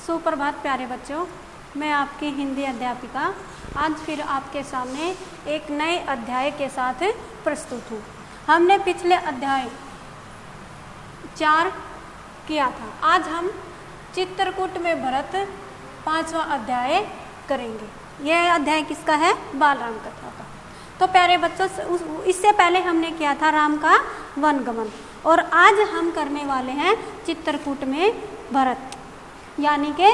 सुप्रभात प्यारे बच्चों, मैं आपकी हिंदी अध्यापिका आज फिर आपके सामने एक नए अध्याय के साथ प्रस्तुत हूँ। हमने पिछले अध्याय 4 किया था। आज हम चित्रकूट में भरत 5वां अध्याय करेंगे। यह अध्याय किसका है? बाल राम कथा का। तो प्यारे बच्चों, इससे पहले हमने किया था राम का वनगमन, और आज हम करने वाले हैं चित्रकूट में भरत। यानी कि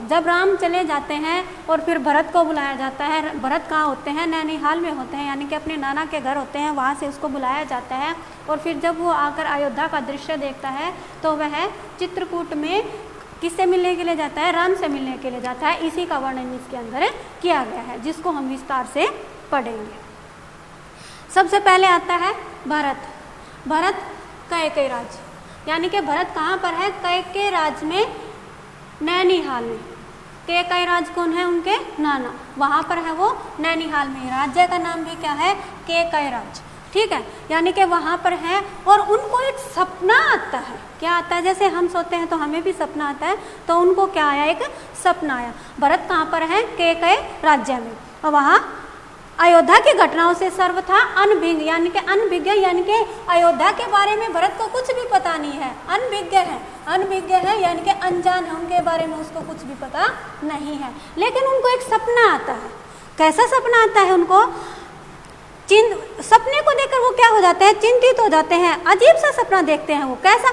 जब राम चले जाते हैं और फिर भरत को बुलाया जाता है। भरत कहाँ होते हैं? नैनीहाल में होते हैं, यानी कि अपने नाना के घर होते हैं, वहाँ से उसको बुलाया जाता है। और फिर जब वो आकर अयोध्या का दृश्य देखता है तो वह चित्रकूट में किससे मिलने के लिए जाता है? राम से मिलने के लिए जाता है। इसी का वर्णन इसके अंदर किया गया है, जिसको हम विस्तार से पढ़ेंगे। सबसे पहले आता है भरत। भरत कैकेयी राज, यानी कि भरत कहाँ पर है? कैकेयी राज में, नैनीहाल में। कैकेयी राज कौन है? उनके नाना, वहाँ पर है वो नैनीहाल में। राज्य का नाम भी क्या है? कैकेयी राज। ठीक है, यानी कि वहाँ पर है और उनको एक सपना आता है। क्या आता है? जैसे हम सोते हैं तो हमें भी सपना आता है, तो उनको क्या आया? एक सपना आया। भरत कहाँ पर है? कैकेयी राज्य में, और वहाँ अयोध्या की घटनाओं से सर्वथा अनभिज्ञ, यानी कि अनभिज्ञ, यानी कि अयोध्या के बारे में भरत को कुछ भी पता नहीं है। अनभिज्ञ है, अनभिज्ञ है यानी कि अनजान है, उनके बारे में उसको कुछ भी पता नहीं है। लेकिन उनको एक सपना आता है। कैसा सपना आता है उनको? सपने को देखकर वो क्या हो जाते हैं? चिंतित हो जाते हैं। अजीब सा सपना देखते हैं वो। कैसा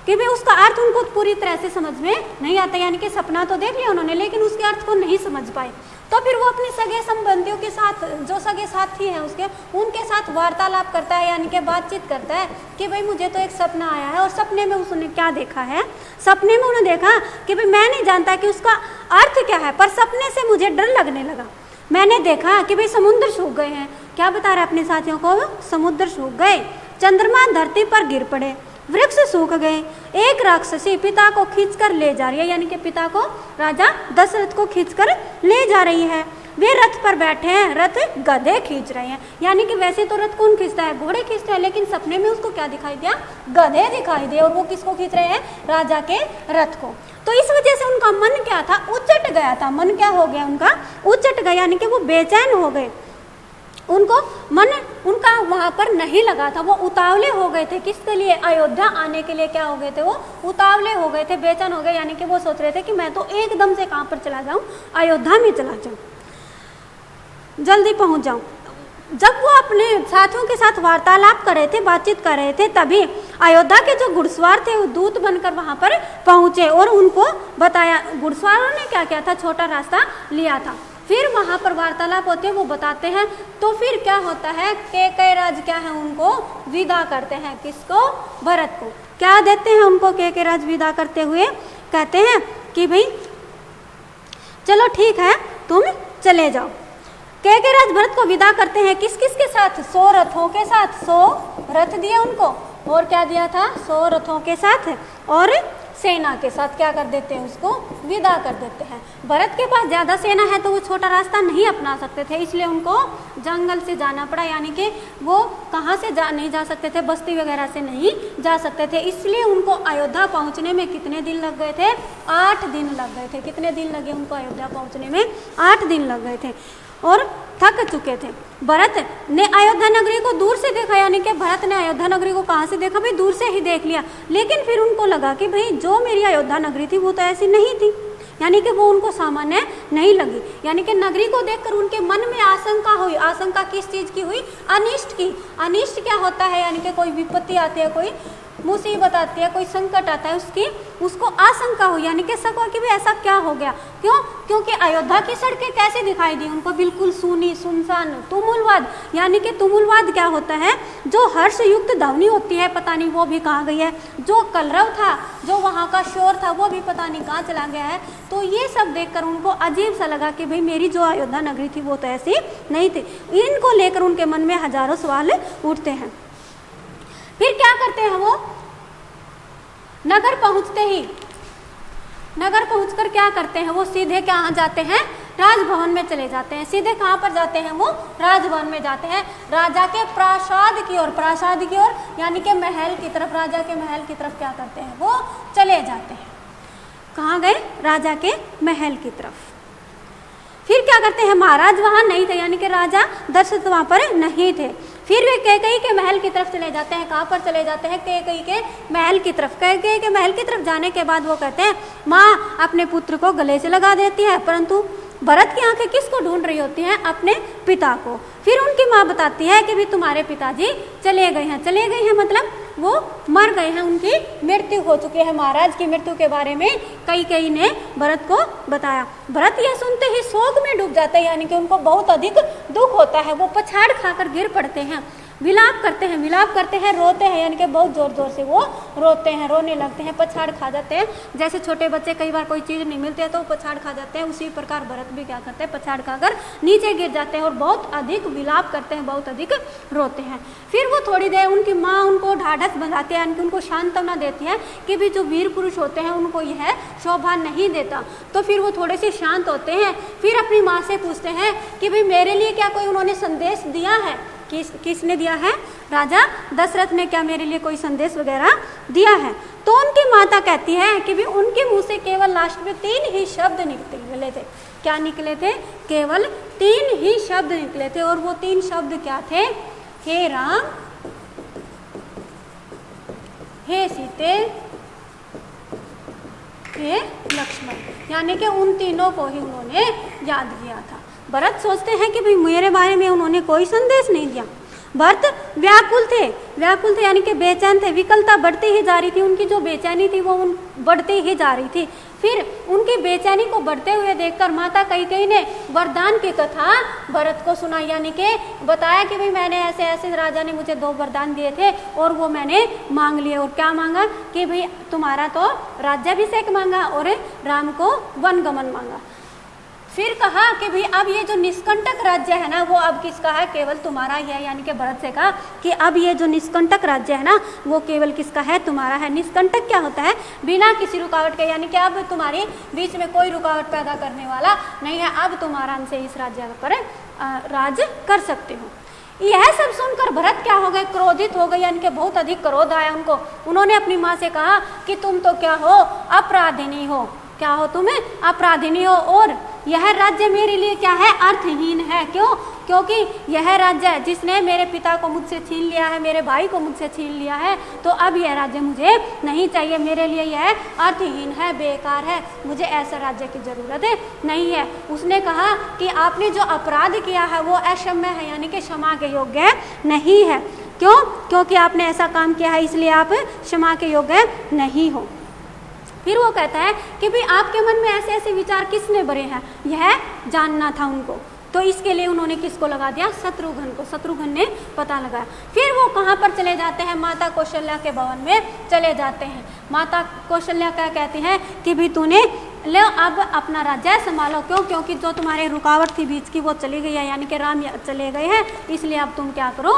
कि भाई उसका अर्थ उनको पूरी तरह से समझ में नहीं आता। यानी कि सपना तो देख लिया उन्होंने, लेकिन उसके अर्थ को नहीं समझ पाए। तो फिर वो अपने सगे संबंधियों के साथ, जो सगे साथी हैं उसके, उनके साथ वार्तालाप करता है, यानी कि बातचीत करता है कि भाई मुझे तो एक सपना आया है। और सपने में उसने क्या देखा है? सपने में उन्होंने देखा कि भाई मैं नहीं जानता कि उसका अर्थ क्या है, पर सपने से मुझे डर लगने लगा। मैंने देखा कि भाई समुद्र सूख गए हैं। क्या बता रहा है अपने साथियों को? समुद्र सूख गए, चंद्रमा धरती पर गिर पड़े, वृक्ष सूख गए, एक राक्षसी पिता को खींचकर ले जा रही है, यानी कि पिता को, राजा दशरथ को खींचकर ले जा रही है। वे रथ पर बैठे हैं, रथ गधे खींच रहे हैं। यानी कि वैसे तो रथ कौन खींचता है? घोड़े खींचते हैं, लेकिन सपने में उसको क्या दिखाई दिया? गधे दिखाई दिए। और वो किसको खींच रहे हैं? राजा के रथ को। तो इस वजह से उनका मन क्या था? उचट गया था। मन क्या हो गया उनका? उचट गया, यानी कि वो बेचैन हो गए। उनको मन उनका वहाँ पर नहीं लगा था। वो उतावले हो गए थे। किसके लिए? अयोध्या आने के लिए क्या हो गए थे? वो उतावले हो गए थे, बेचैन हो गए। यानी कि वो सोच रहे थे कि मैं तो एकदम से कहाँ पर चला जाऊँ? अयोध्या में चला जाऊँ, जल्दी पहुँच जाऊँ। जब वो अपने साथियों के साथ वार्तालाप कर रहे थे, बातचीत कर रहे थे, तभी अयोध्या के जो घुड़सवार थे वो दूत बनकर वहाँ पर पहुँचे और उनको बताया। घुड़सवारों ने क्या किया था? छोटा रास्ता लिया था। फिर वहाँ पर वार्तालाप होते हैं, वो बताते हैं। तो फिर क्या होता है? कैकेयी राज क्या है? उनको विदा करते हैं। किसको? भरत को। क्या देते हैं उनको कैकेयी राज विदा करते हुए? कहते हैं कि भाई चलो ठीक है, तुम चले जाओ। कैकेयी राज भरत को विदा करते हैं। किस किस के साथ? 100 रथों के साथ। 100 रथ दिए उनको, और क्या दिया था? 100 रथों के साथ और सेना के साथ क्या कर देते हैं? उसको विदा कर देते हैं। भरत के पास ज़्यादा सेना है तो वो छोटा रास्ता नहीं अपना सकते थे, इसलिए उनको जंगल से जाना पड़ा। यानी कि वो कहाँ से नहीं जा सकते थे? बस्ती वगैरह से नहीं जा सकते थे। इसलिए उनको अयोध्या पहुँचने में कितने दिन लग गए थे? 8 दिन लग गए थे। कितने दिन लगे उनको अयोध्या पहुँचने में? 8 दिन लग गए थे और थक चुके थे। भरत ने अयोध्या नगरी को दूर से देखा, यानी कि भरत ने अयोध्या नगरी को कहाँ से देखा? भाई दूर से ही देख लिया। लेकिन फिर उनको लगा कि भाई जो मेरी अयोध्या नगरी थी वो तो ऐसी नहीं थी, यानी कि वो उनको सामान्य नहीं लगी। यानी कि नगरी को देखकर उनके मन में आशंका हुई। आशंका किस चीज़ की हुई? अनिष्ट की। अनिष्ट क्या होता है? यानी कि कोई विपत्ति आती है, कोई मुसीबत आती है, कोई संकट आता है, उसको आशंका हुई। यानी कि शक हुआ कि भाई ऐसा क्या हो गया? क्यों? क्योंकि अयोध्या की सड़कें कैसे दिखाई दी उनको? बिल्कुल सूनी, सुनसान, तुमुलवाद। यानी कि तुमुलवाद क्या होता है? जो हर्ष युक्त ध्वनि होती है, पता नहीं वो भी कहाँ गई है। जो कलरव था, जो वहाँ का शोर था, वो भी पता नहीं कहाँ चला गया है। तो ये सब देखकर उनको अजीब सा लगा कि भाई मेरी जो अयोध्या नगरी थी वो तो ऐसी नहीं थी। इनको लेकर उनके मन में हजारों सवाल उठते हैं। फिर क्या करते हैं वो? नगर पहुंचते ही, नगर पहुंचकर क्या करते हैं वो? सीधे कहाँ जाते हैं? राजभवन में चले जाते हैं। सीधे कहाँ पर जाते हैं वो? राजभवन में जाते हैं, राजा के प्रासाद की ओर। प्रासाद की ओर यानी कि महल की तरफ, राजा के महल की तरफ क्या करते हैं वो? चले जाते हैं। कहाँ गए? राजा के महल की तरफ। फिर क्या करते हैं? महाराज वहाँ नहीं थे, यानी कि राजा दशरथ वहाँ पर नहीं थे। फिर वे कैकेयी के महल की तरफ चले जाते हैं। कहाँ पर चले जाते हैं? कैकेयी के महल की तरफ। कैकेयी के महल की तरफ जाने के बाद वो कहते हैं, माँ अपने पुत्र को गले से लगा देती है, परंतु भरत की आंखें किसको ढूंढ रही होती हैं? अपने पिता को। फिर उनकी माँ बताती है कि भी तुम्हारे पिताजी चले गए हैं। चले गए हैं मतलब वो मर गए हैं, उनकी मृत्यु हो चुकी है। महाराज की मृत्यु के बारे में कैकेयी ने भरत को बताया। भरत यह सुनते ही शोक में डूब जाते हैं, यानी कि उनको बहुत अधिक दुख होता है। वो पछाड़ खाकर गिर पड़ते हैं, विलाप करते हैं, रोते हैं, यानी कि बहुत जोर जोर से वो रोते हैं, रोने लगते हैं, पछाड़ खा जाते हैं। जैसे छोटे बच्चे कई बार कोई चीज़ नहीं मिलती है तो वो पछाड़ खा जाते हैं, उसी प्रकार भरत भी क्या करते हैं? पछाड़ खाकर नीचे गिर जाते हैं और बहुत अधिक विलाप करते हैं, बहुत अधिक रोते हैं। फिर वो थोड़ी देर उनकी माँ उनको ढाढ़स बंधाती है, यानी कि उनको सांत्वना देती है कि भी जो वीर पुरुष होते हैं उनको यह शोभा नहीं देता। तो फिर वो थोड़े से शांत होते हैं। फिर अपनी माँ से पूछते हैं कि भाई मेरे लिए क्या कोई उन्होंने संदेश दिया है? किसने दिया है? राजा दशरथ ने क्या मेरे लिए कोई संदेश वगैरह दिया है? तो उनकी माता कहती है कि भी उनके मुंह से केवल लास्ट में 3 ही शब्द निकले थे। क्या निकले थे? केवल 3 ही शब्द निकले थे। और वो 3 शब्द क्या थे? हे राम, हे सीते, हे लक्ष्मण, यानी कि उन तीनों को ही उन्होंने याद किया था। भरत सोचते हैं कि भाई मेरे बारे में उन्होंने कोई संदेश नहीं दिया। भरत व्याकुल थे, यानी कि बेचैन थे। विकलता बढ़ती ही जा रही थी, उनकी जो बेचैनी थी वो बढ़ती ही जा रही थी। फिर उनकी बेचैनी को बढ़ते हुए देखकर माता कैकेयी ने वरदान की कथा भरत को सुनाई, यानी कि बताया कि भाई मैंने ऐसे ऐसे राजा ने मुझे 2 वरदान दिए थे और वो मैंने मांग लिए। और क्या मांगा? कि भाई तुम्हारा तो राज्याभिषेक मांगा और राम को वनगमन मांगा। फिर कहा कि भाई अब ये जो निष्कंटक राज्य है ना वो अब किसका है? केवल तुम्हारा ही है। यानी कि भरत से कहा कि अब ये जो निष्कंटक राज्य है ना वो केवल किसका है? तुम्हारा है। निष्कंटक क्या होता है? बिना किसी रुकावट के, यानी कि अब तुम्हारी बीच में कोई रुकावट पैदा करने वाला नहीं है। अब तुम आराम से इस राज्य पर राज कर सकते हो। यह सब सुनकर भरत क्या हो गए? क्रोधित हो गए, यानी कि बहुत अधिक क्रोध आया उनको। उन्होंने अपनी माँ से कहा कि तुम तो क्या हो? अपराधिनी हो। क्या हो? तुम्हें अपराधिनी हो। और यह राज्य मेरे लिए क्या है? अर्थहीन है। क्यों? क्योंकि यह राज्य जिसने मेरे पिता को मुझसे छीन लिया है, मेरे भाई को मुझसे छीन लिया है, तो अब यह राज्य मुझे नहीं चाहिए। मेरे लिए यह अर्थहीन है, बेकार है, मुझे ऐसा राज्य की जरूरत नहीं है। उसने कहा कि आपने जो अपराध किया है वो अक्षम्य है, यानी कि क्षमा के योग्य नहीं है। क्यों? क्योंकि आपने ऐसा काम किया है, इसलिए आप क्षमा के योग्य नहीं हो। फिर वो कहता है कि भाई आपके मन में ऐसे ऐसे विचार किसने भरे हैं, यह जानना था उनको। तो इसके लिए उन्होंने किसको लगा दिया? शत्रुघ्न को। शत्रुघ्न ने पता लगाया। फिर वो कहाँ पर चले जाते हैं? माता कौशल्या के भवन में चले जाते हैं। माता कौशल्या क्या कहती हैं कि भाई तूने ले अब अपना राज्य संभालो। क्यों? क्योंकि जो तुम्हारे रुकावट थी बीच की वो चली गई है, यानी कि राम चले गए हैं, इसलिए अब तुम क्या करो?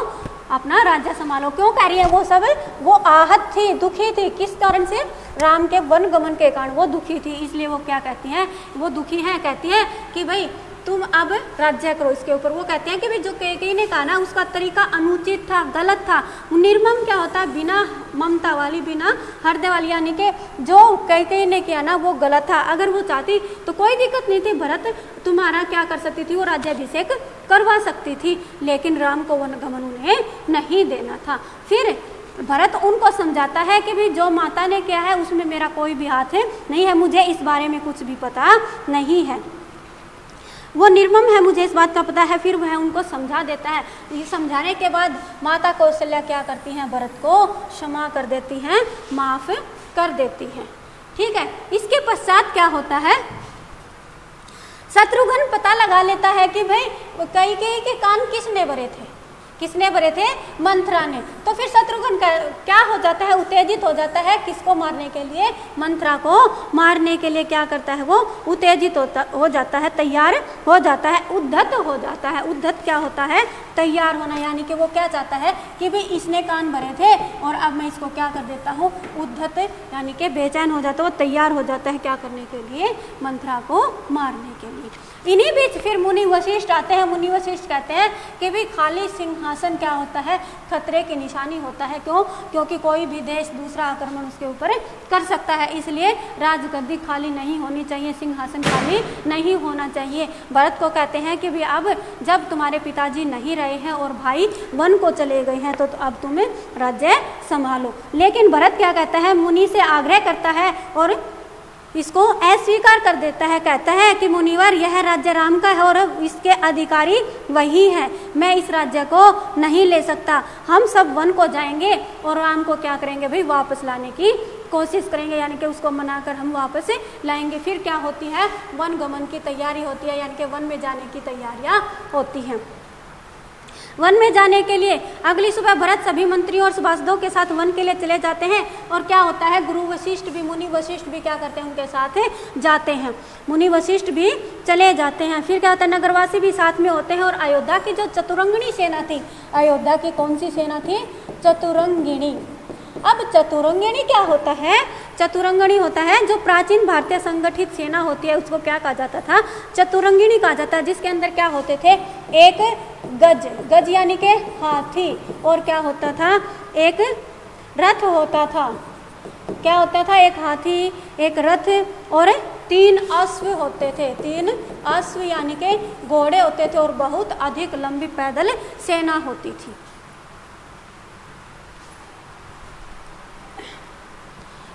अपना राज्य संभालो। क्यों कह रही है? वो सब वो आहत थी, दुखी थी। किस कारण से? राम के वनगमन के कारण वो दुखी थी, इसलिए वो क्या कहती हैं? वो दुखी हैं। कहती है कि भाई तुम अब राज्य करो इसके ऊपर। वो कहते हैं कि भाई जो कैकेयी ने कहा ना उसका तरीका अनुचित था, गलत था। निर्मम क्या होता है? बिना ममता वाली, बिना हृदय वाली, यानी कि जो कैकेयी ने किया ना वो गलत था। अगर वो चाहती तो कोई दिक्कत नहीं थी, भरत तुम्हारा क्या कर सकती थी? वो राज्याभिषेक करवा सकती थी, लेकिन राम को वनगमन उन्हें नहीं देना था। फिर भरत उनको समझाता है कि भाई जो माता ने किया है उसमें मेरा कोई भी हाथ नहीं है, मुझे इस बारे में कुछ भी पता नहीं है, वो निर्मम है, मुझे इस बात का पता है। फिर वह उनको समझा देता है। ये समझाने के बाद माता कौशल्या क्या करती हैं? भरत को क्षमा कर देती हैं, माफ कर देती हैं। ठीक है। इसके पश्चात क्या होता है? शत्रुघ्न पता लगा लेता है कि भाई कैकेयी के कान किसने भरे थे? किसने भरे थे? मंथरा ने। तो फिर शत्रुघ्न क्या हो जाता है? उत्तेजित हो जाता है। किसको मारने के लिए? मंथरा को मारने के लिए क्या करता है? वो उत्तेजित हो जाता है, तैयार हो जाता है, उद्धत हो जाता है। उद्धत क्या होता है? तैयार होना, यानी कि वो क्या चाहता है कि भाई इसने कान भरे थे और अब मैं इसको क्या कर देता हूँ? उद्धत, यानी कि बेचैन हो जाता है, वो तैयार हो जाता है क्या करने के लिए? मंथरा को मारने के लिए। इन्हीं बीच फिर मुनि वशिष्ठ आते हैं। मुनि वशिष्ठ कहते हैं कि भाई खाली सिंहासन सिंहासन क्या होता है, खतरे की निशानी होता है। क्यों? क्योंकि कोई भी देश दूसरा आक्रमण उसके ऊपर कर सकता है, इसलिए राजगद्दी खाली नहीं होनी चाहिए, सिंहासन खाली नहीं होना चाहिए। भरत को कहते हैं कि भी अब जब तुम्हारे पिताजी नहीं रहे हैं और भाई वन को चले गए हैं तो अब तुम राज्य संभालो। लेकिन भरत क्या कहता है, मुनि से आग्रह करता है और इसको अस्वीकार कर देता है। कहता है कि मुनिवर, यह राज्य राम का है और इसके अधिकारी वही है, मैं इस राज्य को नहीं ले सकता। हम सब वन को जाएंगे और राम को क्या करेंगे भाई, वापस लाने की कोशिश करेंगे, यानी कि उसको मनाकर हम वापस लाएंगे। फिर क्या होती है, वन गमन की तैयारी होती है, यानी कि वन में जाने की तैयारियां होती हैं। वन में जाने के लिए अगली सुबह भरत सभी मंत्रियों और सभासदों के साथ वन के लिए चले जाते हैं। और क्या होता है, गुरु वशिष्ठ भी, मुनि वशिष्ठ भी क्या करते हैं, उनके साथ जाते हैं। मुनि वशिष्ठ भी चले जाते हैं। फिर क्या होता है, नगरवासी भी साथ में होते हैं। और अयोध्या की जो चतुरंगिणी सेना थी, अयोध्या की कौन सी सेना थी, चतुरंगिणी। अब चतुरंगिणी क्या होता है, चतुरंगिणी होता है जो प्राचीन भारतीय संगठित सेना होती है, उसको क्या कहा जाता था, चतुरंगिणी कहा जाता है। जिसके अंदर क्या होते थे, एक गज, गज यानी के हाथी, और क्या होता था, एक रथ होता था। क्या होता था, एक हाथी, एक रथ और 3 अश्व होते थे। 3 अश्व यानी के घोड़े होते थे और बहुत अधिक लंबी पैदल सेना होती थी।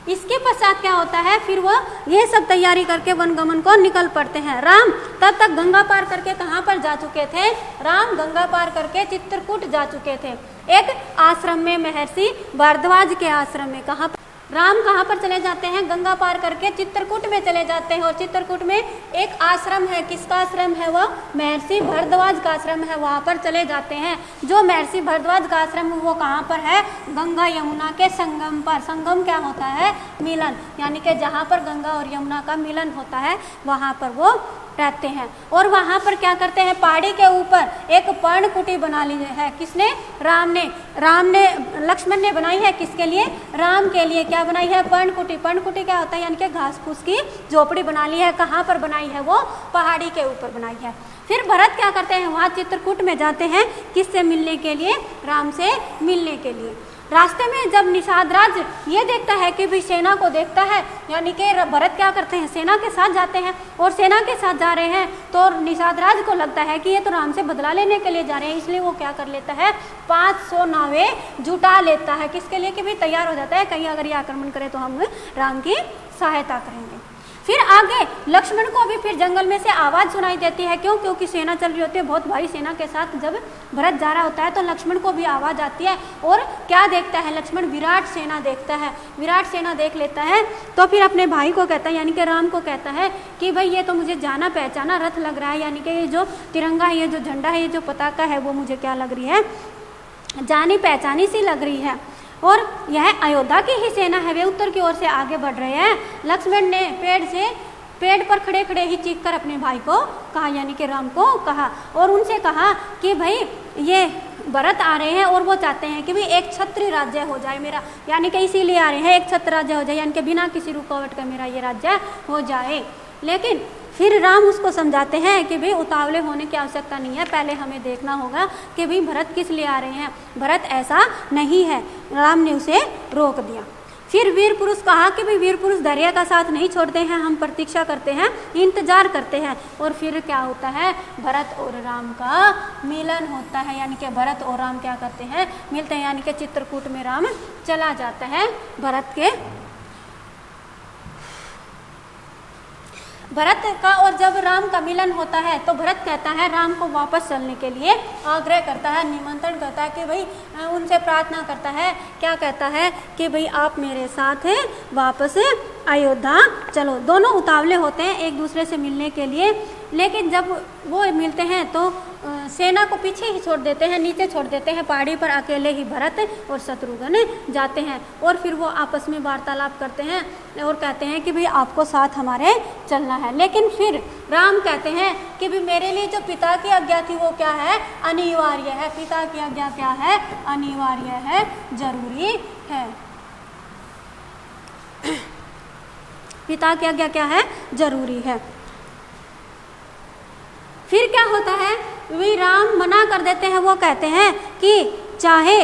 इसके पश्चात क्या होता है, फिर वह ये सब तैयारी करके वनगमन को निकल पड़ते हैं। राम तब तक गंगा पार करके कहाँ पर जा चुके थे, राम गंगा पार करके चित्रकूट जा चुके थे, एक आश्रम में, महर्षि भारद्वाज के आश्रम में। कहाँ पर राम कहाँ पर चले जाते हैं, गंगा पार करके चित्रकूट में चले जाते हैं। और चित्रकूट में एक आश्रम है, किसका आश्रम है, वह महर्षि भारद्वाज का आश्रम है, वहाँ पर चले जाते हैं। जो महर्षि भारद्वाज का आश्रम वो कहाँ पर है, गंगा यमुना के संगम पर। संगम क्या होता है, मिलन, यानी कि जहाँ पर गंगा और यमुना का मिलन होता है वहाँ पर वो रहते हैं। और वहाँ पर क्या करते हैं, पहाड़ी के ऊपर एक पर्णकुटी बना ली है। किसने, राम ने लक्ष्मण ने बनाई है। किसके लिए, राम के लिए। क्या बनाई है, पर्णकुटी। पर्णकुटी क्या होता है, यानी कि घास फूस की झोपड़ी बना ली है। कहाँ पर बनाई है, वो पहाड़ी के ऊपर बनाई है। फिर भरत क्या करते हैं, वहाँ चित्रकूट में जाते हैं, किससे मिलने के लिए, राम से मिलने के लिए। रास्ते में जब निषाद राज ये देखता है कि भी सेना को देखता है, यानी कि भरत क्या करते हैं, सेना के साथ जाते हैं और सेना के साथ जा रहे हैं, तो निषाद राज को लगता है कि ये तो राम से बदला लेने के लिए जा रहे हैं, इसलिए वो क्या कर लेता है, 500 नावें जुटा लेता है। किसके लिए, कि भी तैयार हो जाता है, कहीं अगर ये आक्रमण करे तो हम राम की सहायता करेंगे। फिर आगे लक्ष्मण को भी फिर जंगल में से आवाज़ सुनाई देती है। क्यों, क्योंकि सेना चल रही होती है, बहुत भारी सेना के साथ जब भरत जा रहा होता है तो लक्ष्मण को भी आवाज़ आती है। और क्या देखता है लक्ष्मण, विराट सेना देखता है। विराट सेना देख लेता है तो फिर अपने भाई को कहता है, यानी कि राम को कहता है कि भाई ये तो मुझे जाना पहचाना रथ लग रहा है, यानी कि ये जो तिरंगा है, ये जो झंडा है, ये जो पताका है, वो मुझे क्या लग रही है, जानी पहचानी सी लग रही है। और यह अयोध्या की ही सेना है, वे उत्तर की ओर से आगे बढ़ रहे हैं। लक्ष्मण ने पेड़ पर खड़े खड़े ही चीख कर अपने भाई को कहा, यानी कि राम को कहा, और उनसे कहा कि भाई ये भरत आ रहे हैं और वो चाहते हैं कि भाई एक क्षत्रिय राज्य हो जाए मेरा, यानी कि इसीलिए आ रहे हैं, एक क्षत्रिय राज्य हो जाए, यानी कि बिना किसी रुकावट का मेरा ये राज्य हो जाए। लेकिन फिर राम उसको समझाते हैं कि भाई उतावले होने की आवश्यकता नहीं है, पहले हमें देखना होगा कि भाई भरत किस लिए आ रहे हैं, भरत ऐसा नहीं है। राम ने उसे रोक दिया। फिर वीर पुरुष कहा कि भाई वीर पुरुष धैर्य का साथ नहीं छोड़ते हैं, हम प्रतीक्षा करते हैं, इंतजार करते हैं। और फिर क्या होता है, भरत और राम का मिलन होता है, यानी कि भरत और राम क्या करते हैं, मिलते हैं, यानी कि चित्रकूट में राम चला जाता है भरत का। और जब राम का मिलन होता है तो भरत कहता है, राम को वापस चलने के लिए आग्रह करता है, निमंत्रण करता है कि भाई उनसे प्रार्थना करता है। क्या कहता है कि भाई आप मेरे साथ वापस अयोध्या चलो। दोनों उतावले होते हैं एक दूसरे से मिलने के लिए, लेकिन जब वो मिलते हैं तो सेना को पीछे ही छोड़ देते हैं, नीचे छोड़ देते हैं, पहाड़ी पर अकेले ही भरत और शत्रुघ्न जाते हैं। और फिर वो आपस में वार्तालाप करते हैं और कहते हैं कि भाई आपको साथ हमारे चलना है। लेकिन फिर राम कहते हैं कि भाई मेरे लिए जो पिता की आज्ञा थी वो क्या है, अनिवार्य है। पिता की आज्ञा क्या है, अनिवार्य है, जरूरी है। पिता की आज्ञा क्या है, जरूरी है। फिर क्या होता है वे राम मना कर देते हैं। वो कहते हैं कि चाहे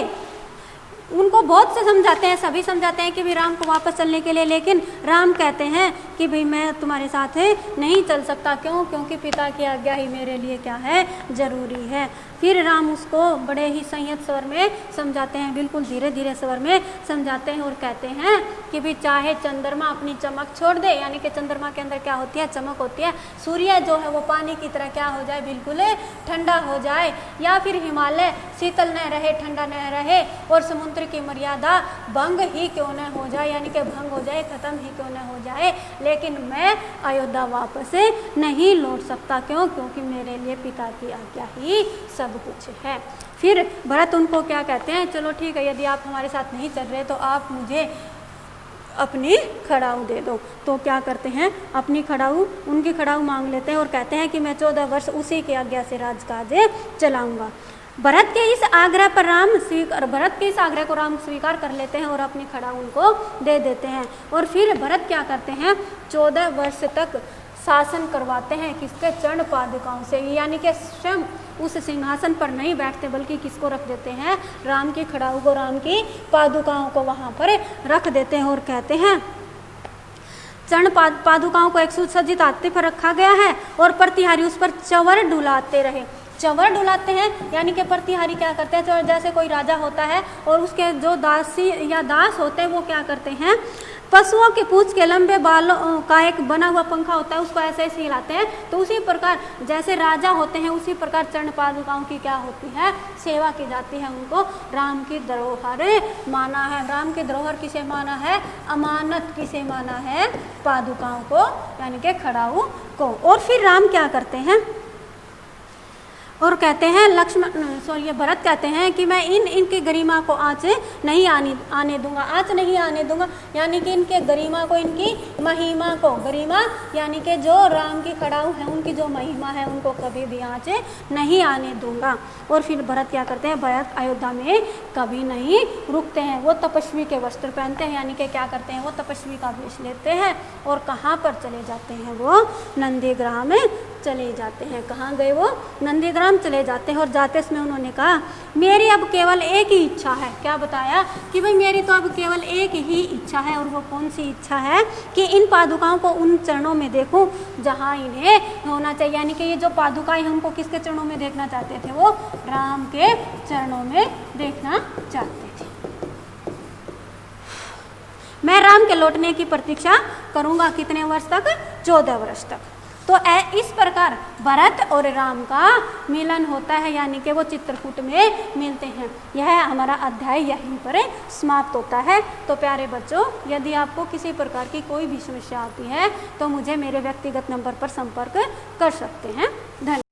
उनको बहुत से समझाते हैं, सभी समझाते हैं कि भी राम को वापस चलने के लिए, लेकिन राम कहते हैं कि भाई मैं तुम्हारे साथ नहीं चल सकता। क्यों? क्योंकि पिता की आज्ञा ही मेरे लिए क्या है, जरूरी है। फिर राम उसको बड़े ही संयत स्वर में समझाते हैं, बिल्कुल धीरे धीरे स्वर में समझाते हैं और कहते हैं कि भी चाहे चंद्रमा अपनी चमक छोड़ दे, यानी कि चंद्रमा के अंदर क्या होती है, चमक होती है। सूर्य जो है वो पानी की तरह क्या हो जाए, बिल्कुल ठंडा हो जाए, या फिर हिमालय शीतल न रहे, ठंडा न रहे, और समुद्र की मर्यादा भंग ही क्यों न हो जाए, यानी कि भंग हो जाए, खत्म ही क्यों न हो जाए, लेकिन मैं अयोध्या वापस नहीं लौट सकता। क्यों? क्योंकि मेरे लिए पिता की आज्ञा ही सब कुछ है। फिर भरत उनको क्या कहते हैं, चलो ठीक है, यदि आप हमारे साथ नहीं चल रहे तो आप मुझे अपनी खड़ाऊ दे दो। तो क्या करते हैं, अपनी खड़ाऊ, उनकी खड़ाऊ मांग लेते हैं और कहते हैं कि मैं 14 वर्ष उसी की आज्ञा से राजकाज चलाऊंगा। भरत के इस आग्रह पर भरत के इस आग्रह को राम स्वीकार कर लेते हैं और अपनी खड़ाऊ उनको दे देते हैं। और फिर भरत क्या करते हैं, 14 वर्ष तक शासन करवाते हैं किसके, चरण पादुकाओं से, यानी कि स्वयं उस सिंहासन पर नहीं बैठते बल्कि किसको रख देते हैं, राम की खड़ाऊ को, राम की पादुकाओं को वहां पर रख देते हैं और कहते हैं चरण पादुकाओं को एक सुसज्जित आते पर रखा गया है और प्रतिहारी उस पर चवर डुलाते रहे। चवर डुलाते हैं यानी कि प्रतिहारी क्या करते हैं, चवर जैसे कोई राजा होता है और उसके जो दासी या दास होते हैं वो क्या करते हैं, पशुओं के पूंछ के लंबे बालों का एक बना हुआ पंखा होता है, उसको ऐसे ऐसे हिलाते हैं। तो उसी प्रकार जैसे राजा होते हैं उसी प्रकार चरण पादुकाओं की क्या होती है, सेवा की जाती है। उनको राम की धरोहर माना है। राम की धरोहर किसे माना है, अमानत किसे माना है, पादुकाओं को, यानी कि खड़ाऊ को। और फिर राम क्या करते हैं और कहते हैं ये भरत कहते हैं कि मैं इनकी गरिमा को आँच नहीं आने दूंगा, आँच नहीं आने दूंगा, यानी कि इनके गरिमा को, इनकी महिमा को, गरिमा यानी कि जो राम की खड़ाऊ है उनकी जो महिमा है उनको कभी भी आँच नहीं आने दूंगा। और फिर भरत क्या करते हैं, भरत अयोध्या में कभी नहीं रुकते हैं। वो तपस्वी के वस्त्र पहनते हैं, यानी कि क्या करते हैं, वो तपस्वी का वेश लेते हैं और कहाँ पर चले जाते हैं, वो नंदीग्राम चले जाते हैं। कहाँ गए वो, नंदीग्राम चले जाते हैं। और जाते समय उन्होंने कहा मेरी अब केवल एक ही इच्छा है। क्या बताया कि भाई मेरी तो अब केवल एक ही इच्छा है, और वो कौन सी इच्छा है कि इन पादुकाओं को उन चरणों में देखूं जहाँ इन्हें होना चाहिए, यानी कि ये जो पादुकाएं हमको किसके चरणों में देखना चाहते थे, वो राम के चरणों में देखना चाहते थे। मैं राम के लौटने की प्रतीक्षा करूंगा, कितने वर्ष तक, 14 वर्ष तक। तो इस प्रकार भरत और राम का मिलन होता है, यानी कि वो चित्रकूट में मिलते हैं। यह हमारा अध्याय यहीं पर समाप्त होता है। तो प्यारे बच्चों, यदि आपको किसी प्रकार की कोई भी समस्या आती है तो मुझे मेरे व्यक्तिगत नंबर पर संपर्क कर सकते हैं। धन्यवाद।